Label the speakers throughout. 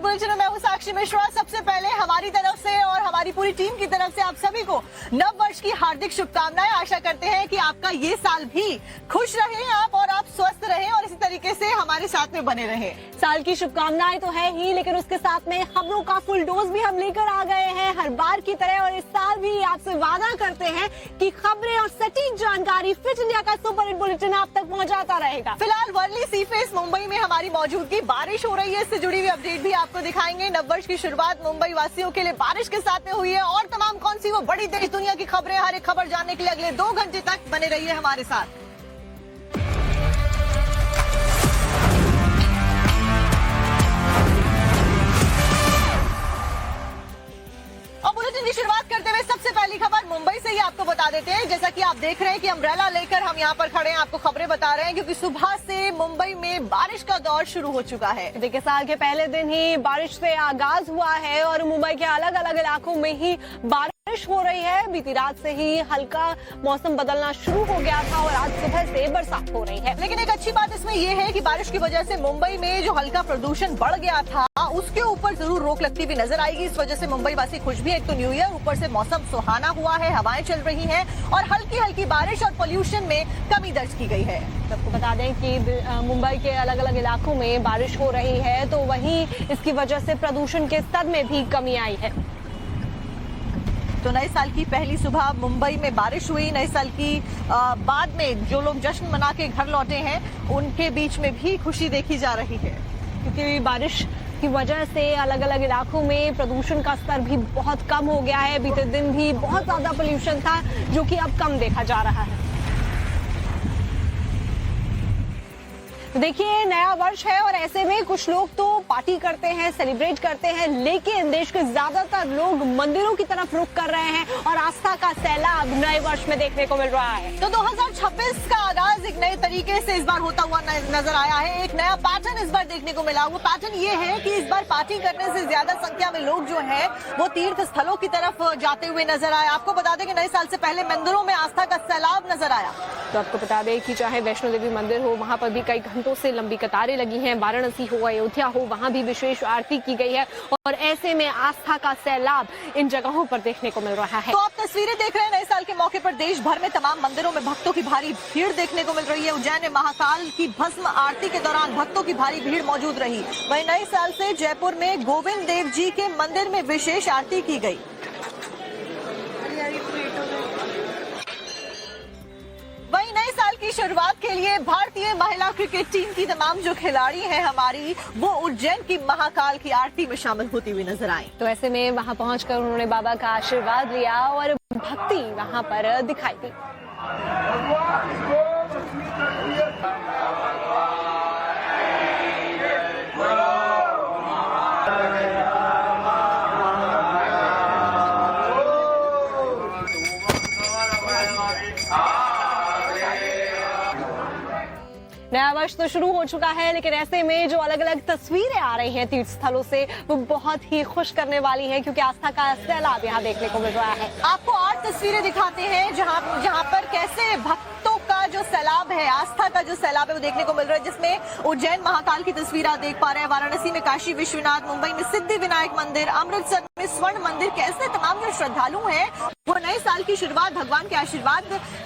Speaker 1: Bulletin में मैं हूं साक्षी मिश्रा। सबसे पहले हमारी तरफ से और हमारी पूरी टीम की तरफ से आप सभी को नव वर्ष की हार्दिक शुभकामनाएं। आशा करते हैं कि आपका ये साल भी खुश रहे आप और आप स्वस्थ रहें और इसी तरीके से हमारे साथ में बने रहें।
Speaker 2: साल की शुभकामनाएं तो है ही, लेकिन उसके साथ में खबरों का फुल डोज भी हम लेकर आ गए हैं हर बार की तरह। और इस साल भी आपसे वादा करते हैं कि खबरें और सटीक जानकारी फिट इंडिया का सुपर हिट बुलेटिन आप तक पहुंचाता रहेगा।
Speaker 1: फिलहाल वर्ली सी फेस मुंबई में हमारी मौजूदगी, बारिश हो रही है, इससे जुड़ी हुई अपडेट भी आपको दिखाएंगे। नववर्ष की शुरुआत मुंबई वासियों के लिए बारिश के साथ में हुई है और तमाम कौन सी वो बड़ी देश दुनिया की खबरें, हर एक खबर जानने के लिए अगले 2 घंटे तक बने रहिए हमारे साथ। और बुलेटिन की शुरुआत करते हुए सबसे पहली खबर मुंबई से ही आपको बता देते हैं। जैसा कि आप देख रहे हैं कि अम्ब्रेला लेकर हम यहाँ पर खड़े हैं, आपको खबरें बता रहे हैं क्योंकि सुबह से मुंबई में बारिश का दौर शुरू हो चुका है।
Speaker 2: देखिए, साल के पहले दिन ही बारिश से आगाज हुआ है और मुंबई के अलग अलग इलाकों में ही बारिश हो रही है। बीती रात से ही हल्का मौसम बदलना शुरू हो गया था और आज सुबह से बरसात हो रही है।
Speaker 1: लेकिन एक अच्छी बात इसमें यह है कि बारिश की वजह से मुंबई में जो हल्का प्रदूषण बढ़ गया था उसके ऊपर जरूर रोक लगती भी नजर आएगी। इस वजह से मुंबई वासी खुश भी। एक तो न्यू ईयर, ऊपर से मौसम सुहाना हुआ है, हवाएं चल रही हैं और हल्की हल्की बारिश और पोल्यूशन में कमी दर्ज की गई है।
Speaker 2: सबको बता दें कि मुंबई के अलग अलग इलाकों में बारिश हो रही है, तो वहीं इसकी वजह से प्रदूषण के स्तर में भी कमी आई है।
Speaker 1: तो नए साल की पहली सुबह मुंबई में बारिश हुई। नए साल की बाद में जो लोग जश्न मना के घर लौटे हैं उनके बीच में भी खुशी देखी जा रही है,
Speaker 2: क्योंकि बारिश की वजह से अलग अलग इलाकों में प्रदूषण का स्तर भी बहुत कम हो गया है। बीते दिन भी बहुत ज्यादा पोल्यूशन था जो कि अब कम देखा जा रहा है। देखिए, नया वर्ष है और ऐसे में कुछ लोग तो पार्टी करते हैं, सेलिब्रेट करते हैं, लेकिन देश के ज्यादातर लोग मंदिरों की तरफ रुख कर रहे हैं और आस्था का सैलाब नए वर्ष में देखने को मिल रहा है।
Speaker 1: तो 2026 का आगाज एक नए तरीके से इस बार होता हुआ नजर आया है। एक नया पैटर्न इस बार देखने को मिला। वो पैटर्न ये है कि इस बार पार्टी करने से ज्यादा संख्या में लोग जो है वो तीर्थ स्थलों की तरफ जाते हुए नजर आए। आपको बता दें कि नए साल से पहले मंदिरों में आस्था का सैलाब नजर आया।
Speaker 2: तो आपको बता दें कि चाहे वैष्णो देवी मंदिर हो, वहां पर भी कई घंटों से लंबी कतारें लगी हैं। वाराणसी हो, अयोध्या हो, वहां भी विशेष आरती की गई है और ऐसे में आस्था का सैलाब इन जगहों पर देखने को मिल रहा है।
Speaker 1: तो आप तस्वीरें देख रहे हैं। नए साल के मौके पर देश भर में तमाम मंदिरों में भक्तों की भारी भीड़ देखने को मिल रही है। उज्जैन में महाकाल की भस्म आरती के दौरान भक्तों की भारी भीड़ मौजूद रही। वहीं नए साल से जयपुर में गोविंद देव जी के मंदिर में विशेष आरती की गई। वहीं नए साल की शुरुआत के लिए भारतीय महिला क्रिकेट टीम की तमाम जो खिलाड़ी हैं हमारी, वो उज्जैन की महाकाल की आरती में शामिल होती हुई नजर आई।
Speaker 2: तो ऐसे में वहां पहुंचकर उन्होंने बाबा का आशीर्वाद लिया और भक्ति वहां पर दिखाई दी। नया वर्ष तो शुरू हो चुका है, लेकिन ऐसे में जो अलग अलग तस्वीरें आ रही हैं तीर्थ स्थलों से वो बहुत ही खुश करने वाली हैं, क्योंकि आस्था का सैलाब यहाँ देखने को मिल रहा है।
Speaker 1: आपको 8 तस्वीरें दिखाते हैं जहाँ पर कैसे भक्तों का जो सैलाब है, आस्था का जो सैलाब है वो देखने को मिल रहा है, जिसमें उज्जैन महाकाल की तस्वीर आप देख पा रहे हैं, वाराणसी में काशी विश्वनाथ, मुंबई में सिद्धि विनायक मंदिर, अमृतसर में स्वर्ण मंदिर। कैसे तमाम जो श्रद्धालु हैं वो नए साल की शुरुआत भगवान के आशीर्वाद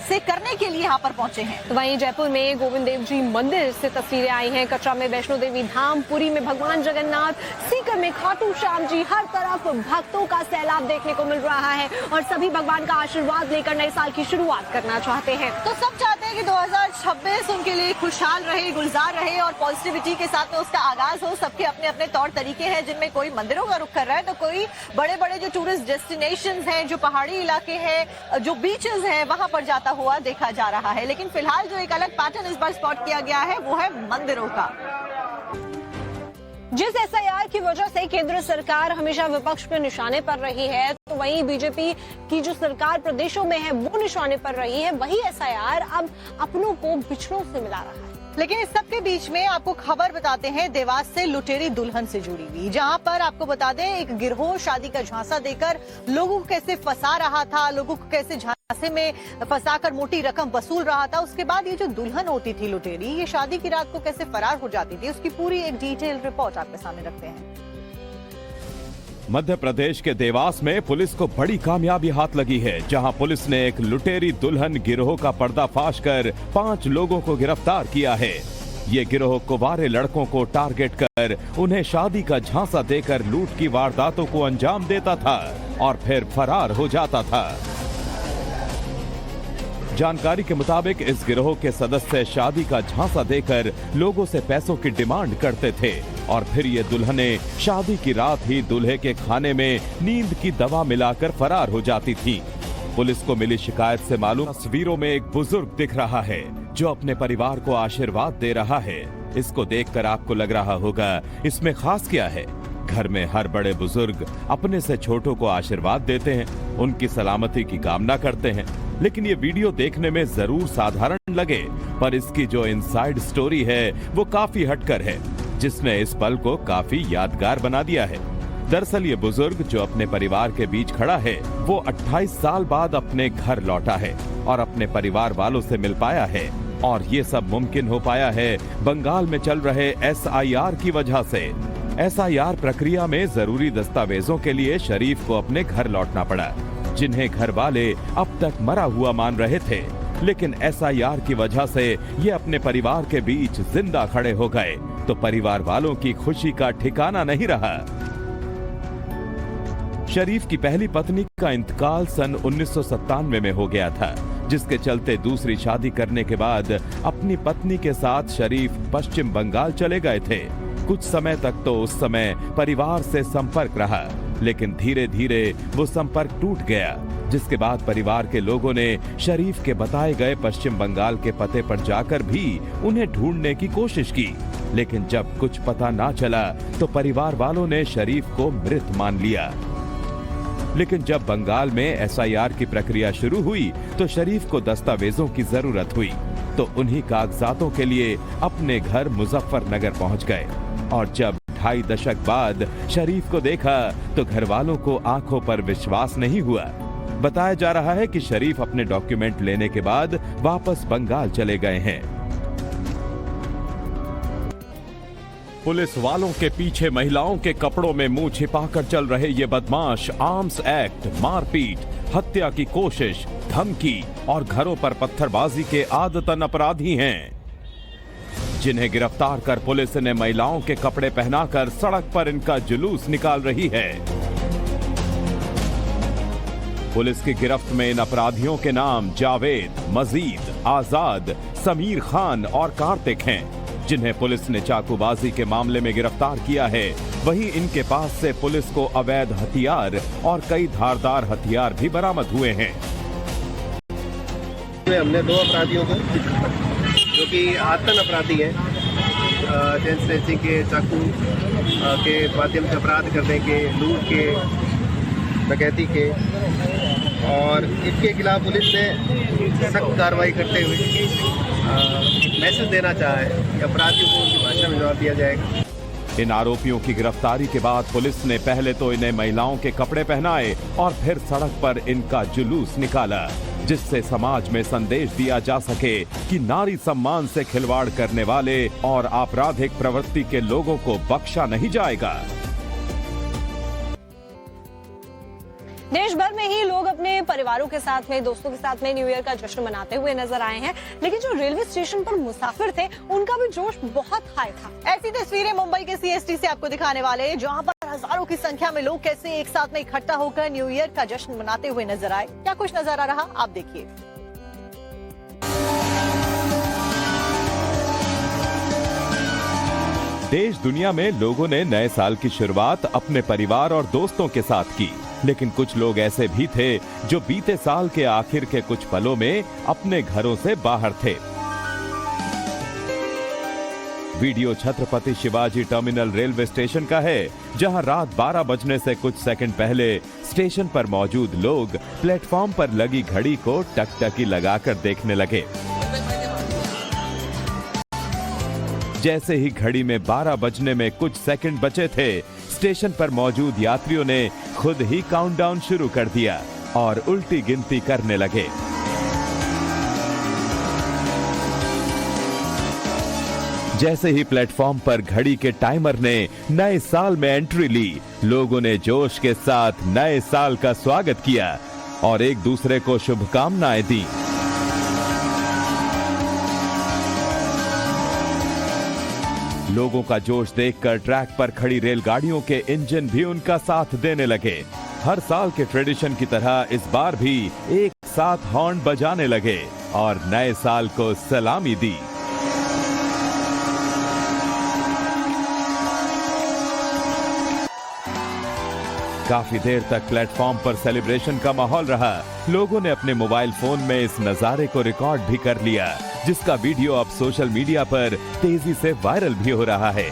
Speaker 1: से करने के लिए यहाँ पर पहुंचे हैं।
Speaker 2: तो वहीं जयपुर में गोविंद देव जी मंदिर से तस्वीरें आई हैं। कटरा में वैष्णो देवी धाम, पुरी में भगवान जगन्नाथ, सीकर में खाटू श्याम जी। हर तरफ भक्तों का सैलाब देखने को मिल रहा है और सभी भगवान का आशीर्वाद लेकर नए साल की शुरुआत करना चाहते हैं।
Speaker 1: तो सब चाहते हैं कि 2026 उनके लिए खुशहाल रहे, गुलजार रहे और पॉजिटिविटी के साथ में उसका आगाज हो। सबके अपने अपने तौर तरीके हैं, जिनमें कोई मंदिरों का रुख कर रहा है तो कोई बड़े बड़े जो टूरिस्ट डेस्टिनेशंस हैं, जो पहाड़ी इलाके हैं, जो बीचेस हैं, वहां पर जाता हुआ देखा जा रहा है। लेकिन फिलहाल जो एक अलग पैटर्न इस बार स्पॉट किया गया है वो है मंदिरों का।
Speaker 2: जिस एसआईआर की वजह से केंद्र सरकार हमेशा विपक्ष के निशाने पर रही है, तो वहीं बीजेपी की जो सरकार प्रदेशों में है वो निशाने पर रही है। वही एसआईआर अब अपनों को बिछड़ों से मिला रहा है।
Speaker 1: लेकिन इस सब के बीच में आपको खबर बताते हैं देवास से लुटेरी दुल्हन से जुड़ी हुई, जहां पर आपको बता दें एक गिरोह शादी का झांसा देकर लोगों को कैसे फंसा रहा था, लोगों को कैसे झांसे में फंसाकर मोटी रकम वसूल रहा था। उसके बाद ये जो दुल्हन होती थी लुटेरी, ये शादी की रात को कैसे फरार हो जाती थी, उसकी पूरी एक डिटेल रिपोर्ट आपके सामने रखते हैं।
Speaker 3: मध्य प्रदेश के देवास में पुलिस को बड़ी कामयाबी हाथ लगी है, जहां पुलिस ने एक लुटेरी दुल्हन गिरोह का पर्दाफाश कर 5 लोगों को गिरफ्तार किया है। ये गिरोह कुंवारे लड़कों को टारगेट कर उन्हें शादी का झांसा देकर लूट की वारदातों को अंजाम देता था और फिर फरार हो जाता था। जानकारी के मुताबिक इस गिरोह के सदस्य शादी का झांसा देकर लोगों से पैसों की डिमांड करते थे और फिर ये दुल्हनें शादी की रात ही दूल्हे के खाने में नींद की दवा मिलाकर फरार हो जाती थी। पुलिस को मिली शिकायत से मालूम तस्वीरों में एक बुजुर्ग दिख रहा है जो अपने परिवार को आशीर्वाद दे रहा है। इसको देखकर आपको लग रहा होगा इसमें खास क्या है। घर में हर बड़े बुजुर्ग अपने से छोटों को आशीर्वाद देते हैं, उनकी सलामती की कामना करते हैं। लेकिन ये वीडियो देखने में जरूर साधारण लगे, पर इसकी जो इनसाइड स्टोरी है वो काफी हटकर है, जिसने इस पल को काफी यादगार बना दिया है। दरअसल ये बुजुर्ग जो अपने परिवार के बीच खड़ा है, वो 28 साल बाद अपने घर लौटा है और अपने परिवार वालों से मिल पाया है। और ये सब मुमकिन हो पाया है बंगाल में चल रहे SIR की वजह से। SIR प्रक्रिया में जरूरी दस्तावेजों के लिए शरीफ को अपने घर लौटना पड़ा, जिन्हें घर वाले अब तक मरा हुआ मान रहे थे। लेकिन SIR की वजह से ये अपने परिवार के बीच जिंदा खड़े हो गए, तो परिवार वालों की खुशी का ठिकाना नहीं रहा। शरीफ की पहली पत्नी का इंतकाल सन 1997 में हो गया था, जिसके चलते दूसरी शादी करने के बाद अपनी पत्नी के साथ शरीफ पश्चिम बंगाल चले गए थे। कुछ समय तक तो उस समय परिवार से संपर्क रहा, लेकिन धीरे धीरे वो संपर्क टूट गया, जिसके बाद परिवार के लोगों ने शरीफ के बताए गए पश्चिम बंगाल के पते पर जाकर भी उन्हें ढूंढने की कोशिश की। लेकिन जब कुछ पता ना चला तो परिवार वालों ने शरीफ को मृत मान लिया। लेकिन जब बंगाल में SIR की प्रक्रिया शुरू हुई तो शरीफ को दस्तावेजों की जरूरत हुई, तो उन्हीं कागजातों के लिए अपने घर मुजफ्फरनगर पहुंच गए। और जब 2.5 दशक बाद शरीफ को देखा तो घर वालों को आंखों पर विश्वास नहीं हुआ। बताया जा रहा है कि शरीफ अपने डॉक्यूमेंट लेने के बाद वापस बंगाल चले गए हैं। पुलिस वालों के पीछे महिलाओं के कपड़ों में मुंह छिपाकर चल रहे ये बदमाश आर्म्स एक्ट, मारपीट, हत्या की कोशिश, धमकी और घरों पर पत्थरबाजी के आदतन अपराधी हैं, जिन्हें गिरफ्तार कर पुलिस ने महिलाओं के कपड़े पहनाकर सड़क पर इनका जुलूस निकाल रही है। पुलिस की गिरफ्त में इन अपराधियों के नाम जावेद, मजीद, आजाद, समीर खान और कार्तिक हैं, जिन्हें पुलिस ने चाकूबाजी के मामले में गिरफ्तार किया है। वहीं इनके पास से पुलिस को अवैध हथियार और कई धारदार हथियार भी बरामद हुए हैं।
Speaker 4: हमने 2 अपराधियों को, जो कि आतंक अपराधी हैं, सेंसिंग के, चाकू के माध्यम से अपराध करने के, लूट के, डकैती के, और इनके खिलाफ पुलिस ने सख्त कार्रवाई करते हुए मैसेज देना चाहा है कि अपराधियों को उनकी भाषा में जवाब दिया जाएगा।
Speaker 3: इन आरोपियों की गिरफ्तारी के बाद पुलिस ने पहले तो इन्हें महिलाओं के कपड़े पहनाए और फिर सड़क पर इनका जुलूस निकाला, जिससे समाज में संदेश दिया जा सके कि नारी सम्मान से खिलवाड़ करने वाले और आपराधिक प्रवृत्ति के लोगों को बख्शा नहीं जाएगा।
Speaker 2: देश भर में ही लोग अपने परिवारों के साथ में, दोस्तों के साथ में न्यू ईयर का जश्न मनाते हुए नजर आए हैं, लेकिन जो रेलवे स्टेशन पर मुसाफिर थे उनका भी जोश बहुत हाई था।
Speaker 1: ऐसी तस्वीरें मुंबई के CST से आपको दिखाने वाले हैं, जहां पर हजारों की संख्या में लोग कैसे एक साथ में इकट्ठा होकर न्यू ईयर का जश्न मनाते हुए नजर आए। क्या कुछ नजर आ रहा, आप देखिए।
Speaker 3: देश दुनिया में लोगों ने नए साल की शुरुआत अपने परिवार और दोस्तों के साथ की, लेकिन कुछ लोग ऐसे भी थे जो बीते साल के आखिर के कुछ पलों में अपने घरों से बाहर थे। Video Chhatrapati Shivaji terminal railway station का है, जहां रात 12 बजने से कुछ सेकंड पहले स्टेशन पर मौजूद लोग प्लेटफॉर्म पर लगी घड़ी को टकटकी लगाकर देखने लगे। जैसे ही घड़ी में 12 बजने में कुछ सेकंड बचे थे, स्टेशन पर मौजूद यात्रियों ने खुद ही काउंटडाउन शुरू कर दिया और उल्टी गिनती करने लगे। जैसे ही प्लेटफॉर्म पर घड़ी के टाइमर ने नए साल में एंट्री ली, लोगों ने जोश के साथ नए साल का स्वागत किया और एक दूसरे को शुभकामनाएं दी। लोगों का जोश देखकर ट्रैक पर खड़ी रेलगाड़ियों के इंजन भी उनका साथ देने लगे। हर साल के ट्रेडिशन की तरह इस बार भी एक साथ हॉर्न बजाने लगे और नए साल को सलामी दी। काफी देर तक प्लेटफॉर्म पर सेलिब्रेशन का माहौल रहा। लोगों ने अपने मोबाइल फोन में इस नजारे को रिकॉर्ड भी कर लिया, जिसका वीडियो अब सोशल मीडिया पर तेजी से वायरल भी हो रहा है।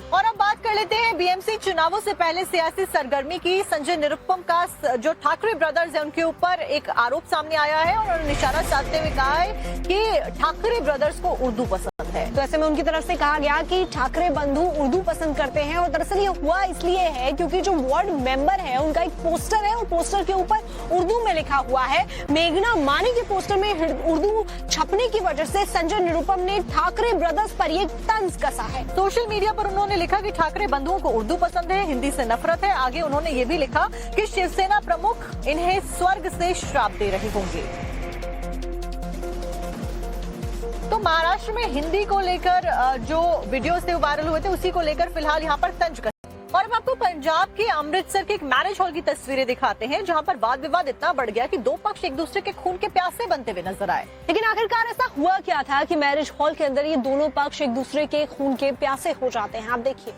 Speaker 1: और अब बात कर लेते हैं बीएमसी चुनावों से पहले सियासी सरगर्मी की। संजय निरुपम का जो ठाकरे ब्रदर्स है उनके ऊपर एक आरोप सामने आया है और उन्होंने निशाना साधते हुए कहा है कि ठाकरे ब्रदर्स को उर्दू पसंद है।
Speaker 2: तो ऐसे में उनकी तरफ से कहा गया कि ठाकरे बंधु उर्दू पसंद करते हैं और दरअसल ये हुआ इसलिए है क्योंकि जो वार्ड मेंबर है उनका एक पोस्टर है और पोस्टर के ऊपर उर्दू में लिखा हुआ है। मेघना मानी के पोस्टर में उर्दू छपने की वजह से संजय निरुपम ने ठाकरे ब्रदर्स पर ये तंज कसा है।
Speaker 1: सोशल मीडिया पर उन्होंने लिखा कि ठाकरे बंधुओं को उर्दू पसंद है, हिंदी से नफरत है। आगे उन्होंने ये भी लिखा कि शिवसेना प्रमुख इन्हें स्वर्ग से श्राप दे रहे होंगे। तो महाराष्ट्र में हिंदी को लेकर जो वीडियोस थे वायरल हुए थे, उसी को लेकर फिलहाल यहाँ पर तंज कर। और अब आपको पंजाब के अमृतसर के एक मैरिज हॉल की तस्वीरें दिखाते हैं, जहां पर वाद विवाद इतना बढ़ गया कि दो पक्ष एक दूसरे के खून के प्यासे बनते हुए नजर आए।
Speaker 2: लेकिन आखिरकार ऐसा हुआ क्या था कि मैरिज हॉल के अंदर ये दोनों पक्ष एक दूसरे के खून के प्यासे हो जाते हैं। आप देखिए।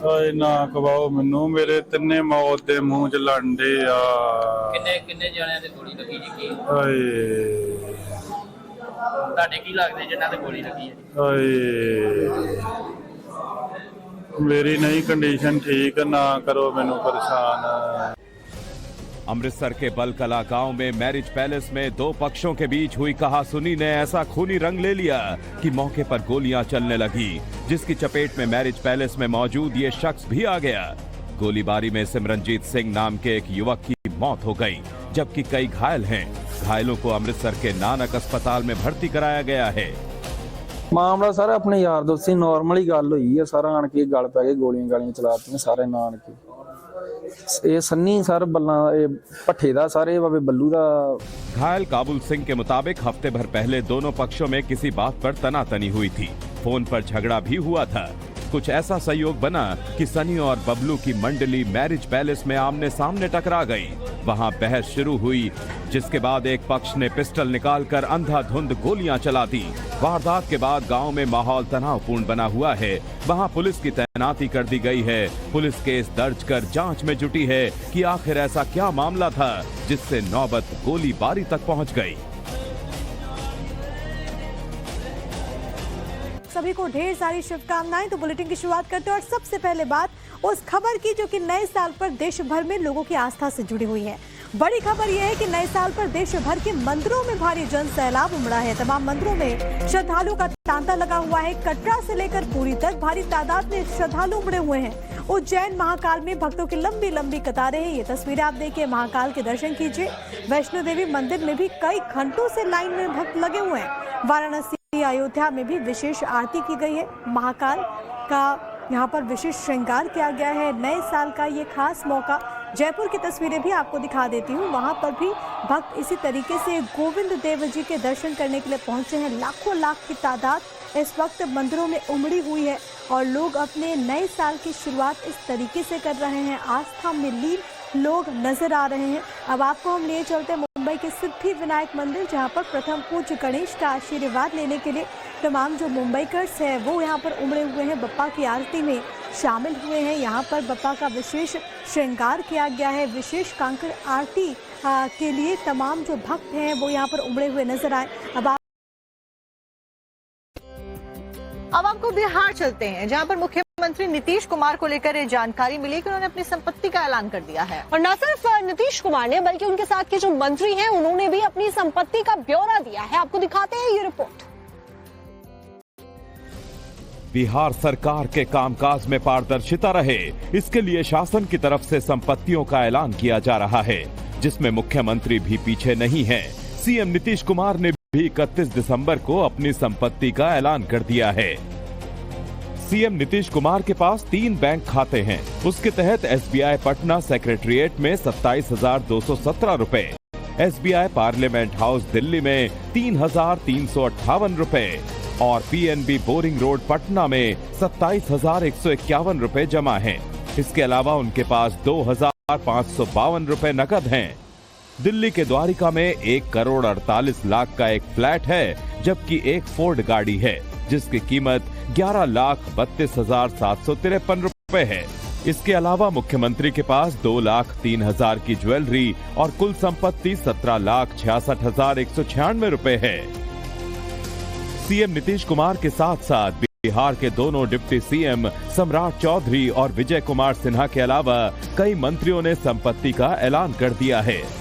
Speaker 5: ਆਏ ਨਾ ਕਵਾਓ ਮੈਨੂੰ ਮੇਰੇ ਤਿੰਨੇ ਮੌਤ ਦੇ ਮੂੰਹ ਚ ਲੰਡੇ ਆ।
Speaker 6: ਕਿੰਨੇ ਜਣਿਆਂ ਤੇ ਗੋਲੀ ਲੱਗੀ ਜੀ? ਕੀ
Speaker 5: ਆਏ
Speaker 6: ਤੁਹਾਡੇ ਕੀ ਲੱਗਦੇ ਜਿਨ੍ਹਾਂ ਤੇ ਗੋਲੀ ਲੱਗੀ ਹੈ?
Speaker 5: ਆਏ ਮੇਰੀ ਨਹੀਂ ਕੰਡੀਸ਼ਨ ਠੀਕ, ਨਾ ਕਰੋ ਮੈਨੂੰ ਪਰੇਸ਼ਾਨ।
Speaker 3: अमृतसर के बलकला गांव में मैरिज पैलेस में दो पक्षों के बीच हुई कहासुनी ने ऐसा खूनी रंग ले लिया कि मौके पर गोलियां चलने लगी, जिसकी चपेट में मैरिज पैलेस में मौजूद ये शख्स भी आ गया। गोलीबारी में सिमरनजीत सिंह नाम के एक युवक की मौत हो गई, जबकि कई घायल हैं। घायलों को अमृतसर के नानक अस्पताल में भर्ती कराया गया है।
Speaker 7: मामला सारा अपने यार दोस्ती नॉर्मल ही गल हुई है। सारा आन के गल पै गए, गोलियां गालियां चलाती सारे नान के। ये सन्नी सर बल्ला भट्ठे दा सारे बाबे बल्लू दा।
Speaker 3: घायल काबुल सिंह के मुताबिक हफ्ते भर पहले दोनों पक्षों में किसी बात पर तनातनी हुई थी। फोन पर झगड़ा भी हुआ था। कुछ ऐसा संयोग बना कि सनी और बबलू की मंडली मैरिज पैलेस में आमने सामने टकरा गई। वहां बहस शुरू हुई, जिसके बाद एक पक्ष ने पिस्टल निकालकर अंधाधुंध गोलियां चला दी। वारदात के बाद गांव में माहौल तनावपूर्ण बना हुआ है। वहां पुलिस की तैनाती कर दी गई है। पुलिस केस दर्ज कर जांच में जुटी है कि आखिर ऐसा क्या मामला था जिससे नौबत गोलीबारी तक पहुंच गई।
Speaker 8: सभी को ढेर सारी शुभकामनाएं। तो बुलेटिन की शुरुआत करते हैं और सबसे पहले बात उस खबर की जो कि नए साल पर देश भर में लोगों की आस्था से जुड़ी हुई है। बड़ी खबर यह है कि नए साल पर देश भर के मंदिरों में भारी जन सैलाब उमड़ा है। तमाम मंदिरों में श्रद्धालुओं का तांता लगा हुआ है। कटरा से लेकर पुरी तक भारी तादाद में श्रद्धालु उमड़े हुए हैं। उज्जैन महाकाल में भक्तों की लंबी लंबी कतारें हैं। ये तस्वीरें आप देखिए, महाकाल के दर्शन कीजिए। वैष्णो देवी मंदिर में भी कई घंटों से लाइन में भक्त लगे हुए हैं। वाराणसी अयोध्या में भी विशेष आरती की गई है। महाकाल का यहाँ पर विशेष श्रृंगार किया गया है। नए साल का ये खास मौका। जयपुर की तस्वीरें भी आपको दिखा देती हूँ। वहाँ पर भी भक्त इसी तरीके से गोविंद देव जी के दर्शन करने के लिए पहुँचे हैं। लाखों लाख की तादाद इस वक्त मंदिरों में उमड़ी हुई है और लोग अपने नए साल की शुरुआत इस तरीके से कर रहे हैं। आस्था में लीन लोग नजर आ रहे हैं। अब आपको हम लिए चलते हैं मुंबई के सिद्धि विनायक मंदिर, जहां पर प्रथम पूज्य गणेश का आशीर्वाद लेने के लिए तमाम जो मुंबईकर्स हैं वो यहां पर उमड़े हुए हैं। बप्पा की आरती में शामिल हुए हैं। यहां पर बप्पा का विशेष श्रृंगार किया गया है। विशेष कांकड़ आरती के लिए तमाम जो भक्त हैं वो यहां पर उमड़े हुए नजर आए।
Speaker 1: अब आपको बिहार चलते हैं, जहां पर मुख्यमंत्री नीतीश कुमार को लेकर ये जानकारी मिली कि उन्होंने अपनी संपत्ति का ऐलान कर दिया है।
Speaker 2: और न सिर्फ नीतीश कुमार ने बल्कि उनके साथ के जो मंत्री हैं उन्होंने भी अपनी संपत्ति का ब्यौरा दिया है। आपको दिखाते हैं ये रिपोर्ट।
Speaker 3: बिहार सरकार के कामकाज में पारदर्शिता रहे, इसके लिए शासन की तरफ से संपत्तियों का ऐलान किया जा रहा है। जिसमें मुख्यमंत्री भी पीछे नहीं है। सीएम नीतीश कुमार ने भी 31 दिसंबर को अपनी संपत्ति का ऐलान कर दिया है। सीएम नीतीश कुमार के पास 3 बैंक खाते हैं। उसके तहत एसबीआई पटना सेक्रेटरिएट में 27,217 रुपए, एसबीआई पार्लियामेंट हाउस दिल्ली में 3,358 रुपए और पीएनबी बोरिंग रोड पटना में 27,151 रुपए जमा हैं। इसके अलावा उनके पास 2,552 रुपए नकद हैं। दिल्ली के द्वारिका में 1,48,00,000 का एक फ्लैट है, जबकि एक फोर्ड गाड़ी है जिसकी कीमत 11,32,753 रुपए है। इसके अलावा मुख्यमंत्री के पास 2,03,000 की ज्वेलरी और कुल संपत्ति 17,66,196 रुपए है। सीएम नीतीश कुमार के साथ साथ बिहार के दोनों डिप्टी सीएम सम्राट चौधरी और विजय कुमार सिन्हा के अलावा कई मंत्रियों ने संपत्ति का ऐलान कर दिया है।